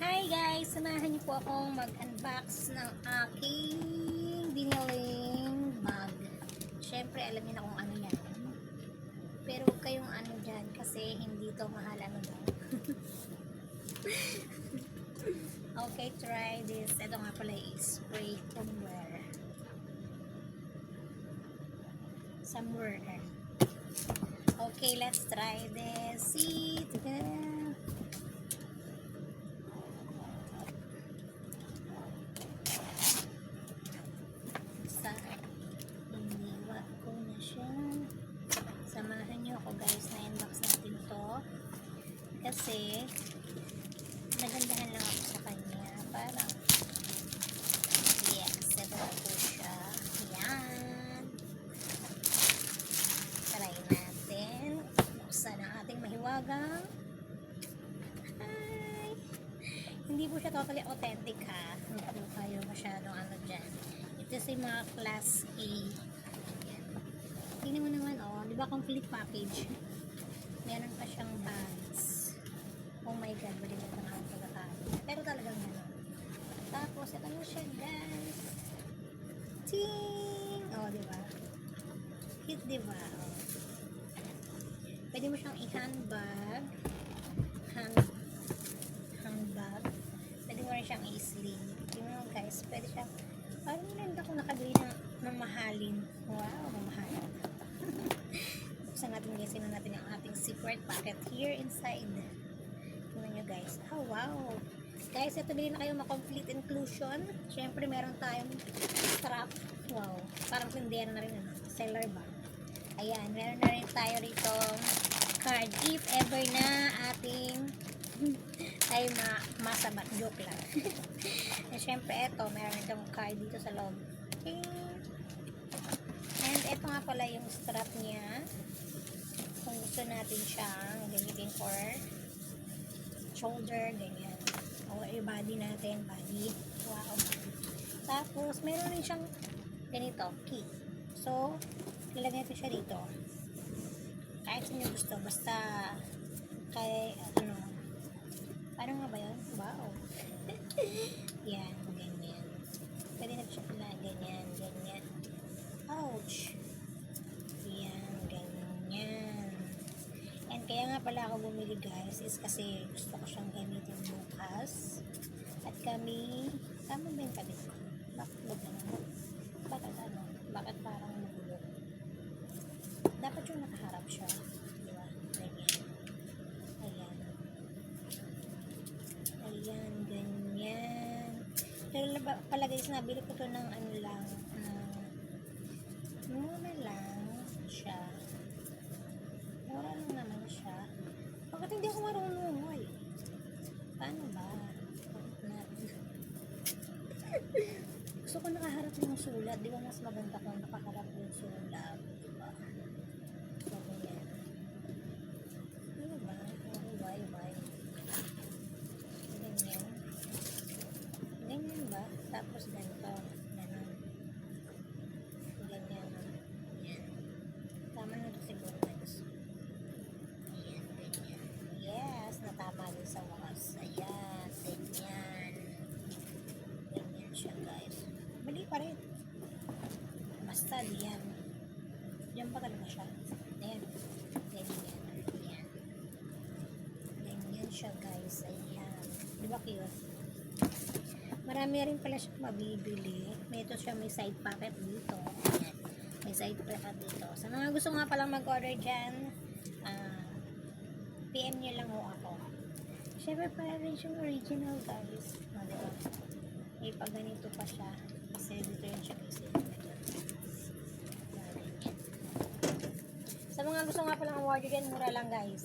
Hi guys! Samahan niyo po akong mag-unbox ng aking biniling bag. Siyempre, alam niyo na kung ano yan. Pero huwag kayong ano dyan kasi hindi to mahal ano daw. Okay, try this. Ito nga pala is spray somewhere. Okay, let's try this. See, iniwa ko na siya. Samahan niyo ako guys na unbox natin to kasi nagandahan lang ako sa kanya. Parang yes, ito po siya. Yan, try natin. Buksan ang ating mahiwagang. Hi! Hindi po siya totally authentic ha. Hindi po kayo masyadong ano dyan. Ito sa mga class A. Tingnan mo naman, oh, di ba complete package? Meron pa siyang bags. Oh my god, balik na ng ang pagkakain. Pero talagang gano'n. Tapos, ito na siya, guys. Ting! Oh, di ba? Cute, di ba? Oh. Pwede mo siyang i-handbag. Handbag. Pwede mo rin siyang i-sling. Tingnan mo, guys. Pwede siyang, parang nilanda ko nakabili ng mahalin. Wow, mamahalin. Buksan natin guys, sinan natin ang ating secret pocket here inside. Tingnan nyo guys. Oh wow! Guys, ito bilhin na kayo ma-complete inclusion. Siyempre meron tayong strap. Wow! Parang tindera na rin. Seller ba? Ayan, meron na rin tayo rito card. If ever na ating ay masabat. Joke lang. And siyempre ito, meron itong card dito sa loob. Okay. And ito nga pala yung strap niya. Kung gusto natin siyang gamitin for shoulder, ganyan. O yung body natin, body. Wow. Tapos, meron rin siyang ganito, key. So, ilagay natin siya dito. Kahit sa inyo gusto, basta kay, ano, parang nga ba yun? Wow. Yan, ganyan. Pwede na siya na ganyan, ganyan. Ouch! Yan, ganyan. And kaya nga pala ako bumili guys is kasi gusto ko siyang gamitin bukas. At kami, tama ba yung kabit ko? Bakit ba ganun? Bakit ano? Bakit parang nagulog? Dapat yung nakaharap siya. Diba? Ganyan. Ayan. Ayan, ganyan. Pero pala guys, nabili ko to ng ano lang, mura lang siya. Mura lang naman siya. Bakit hindi ako marunong? Ay, paano ba? Gusto ko nakaharap yung sulat. Di ba mas maganda kung nakaharap yung sulat? Diba? So, ganyan. Ano ba? Why? Ganyan. Ganyan ba? Tapos ganito. Ganon. Ganyan. Yan. Tama na ito siguro guys. Ayan, ganyan. Yes, natama din sa wakas. Ayan, ganyan. Ganyan siya guys. Mali pa rin. Basta diyan. Diyan pa talaga siya. Ayan. Ganyan. Ayan. Ganyan siya guys. Ayan. Di ba cute? Marami rin pala siya mabibili. May ito siya, may side pocket dito. Ayan. May side pocket dito. Sa mga gusto nga palang mag-order dyan, PM nyo lang ho ako. Siyempre para rin siyang original guys. Diba? May pag ganito pa siya. Kasi dito yung siya kasi. Sa mga gusto nga palang order dyan, mura lang guys.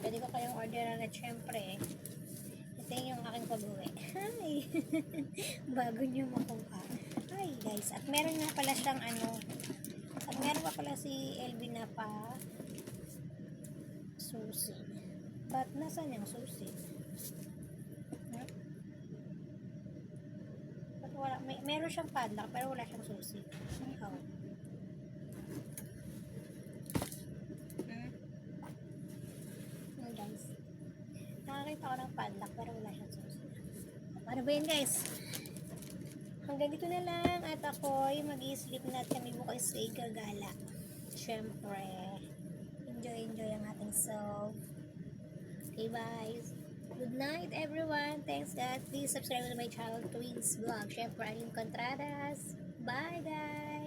Pwede ko kayong orderan at syempre, ito yung aking pag-uwi. Hi! Bago nyo makuha. Hi guys. At meron nga pala siyang ano, at meron pa pala si Elvin na pa susi. But nasaan yung susi? But wala, meron siyang padlock pero wala siyang susi. Ikaw. Guys. nakakita ko ng padlock pero wala siyang sauce. Ano ba yun guys? Hanggang dito na lang at ako'y mag-i-sleep na at kami bukas ay gagala. Siyempre, enjoy ang ating soul. Okay, bye. Good night, everyone. Thanks, God. Please subscribe to my channel, Twins Vlog. Siyempre, Alim Contradas. Bye, guys.